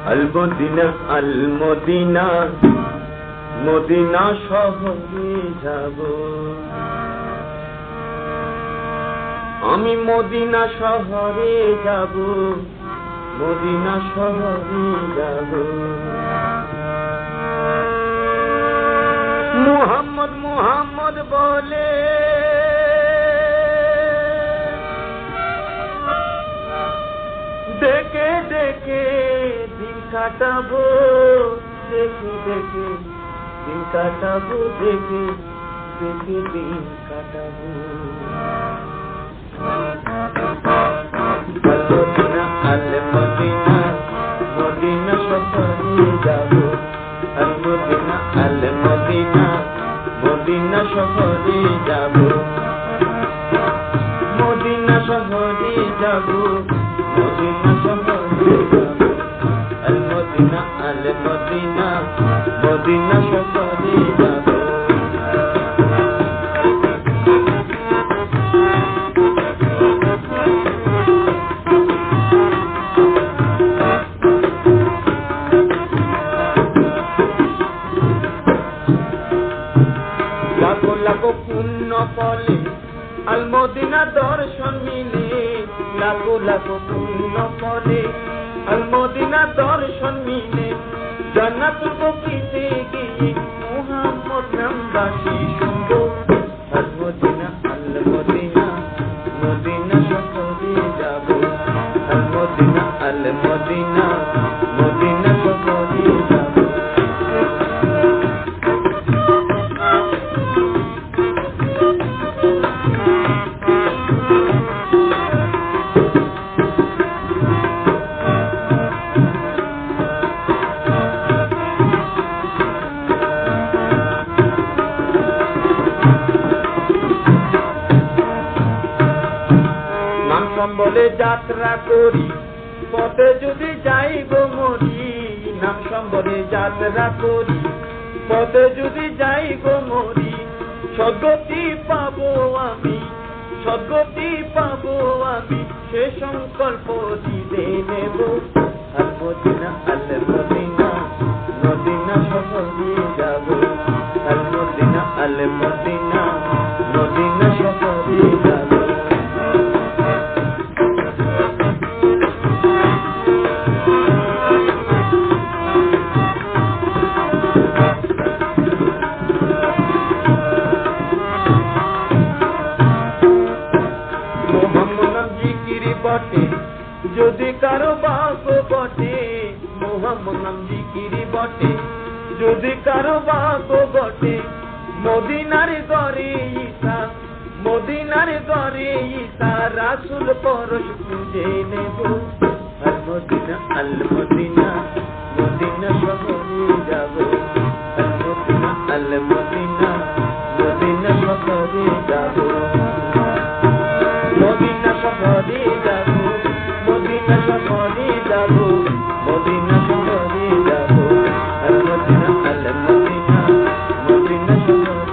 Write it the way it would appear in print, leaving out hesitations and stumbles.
আল Medina আল Medina, Medina শহরে যাব। আমি মদিনা শহরে যাব, মদিনা শহরে যাব। মুহাম্মদ মুহাম্মদ বলে দেখে দেখে দিন কাটাবো, দেখে দেখে দিন কাটাবো, দেখে দেখে দিন কাটাবো। আল মদিনা মদিনা শহরে যাব। আল মদিনা আল মদিনা মদিনা শহরে যাব। মদিনা শহরে যাব, মদিনা শহরে যাব। আল মদিনা মদিনা শহরে যাব। লাখো লাখো পুণ্য ফলে আল মদিনা দর্শন মিলে। লাখো লাখো পুণ্য ফলে আল মদিনা দর্শন মিলে। জান্নাতুল বকিতে গিয়ে মুহাম্মদ নামবাসী শুনবো। আল মদিনা মদিনা শহরে যাব। আল মদিনা মদিনা শহরে যাব। বলে যাত্রা করি পথে যদি যাই গো মরি। নাম সম্বলে যাত্রা করি পথে যদি যাই গো মরি। সদ্গতি পাবো আমি, সদ্গতি পাবো আমি, সে সংকল্প দিতে নেব। আল মদিনা মদিনা শহরে যাব। আল মদিনা মদিনা শহরে যাব। যদি কারো ভাগ্য বটে মুহাম্মদ নাম জিকিরি বটে। যদি কারো ভাগ্য বটে মদিনার ঘরে ঈসা, মদিনার ঘরে ঈসা রাসূল পরশ খুঁজে নেব। আল মদিনা মদিনা শহরে যাব। আল মদিনা মদিনা শহরে যাব। মদিনা শহরে যাব, মদিনা শহরে যাব, মদিনা শহরে যাব। আল মদিনা মদিনা শহরে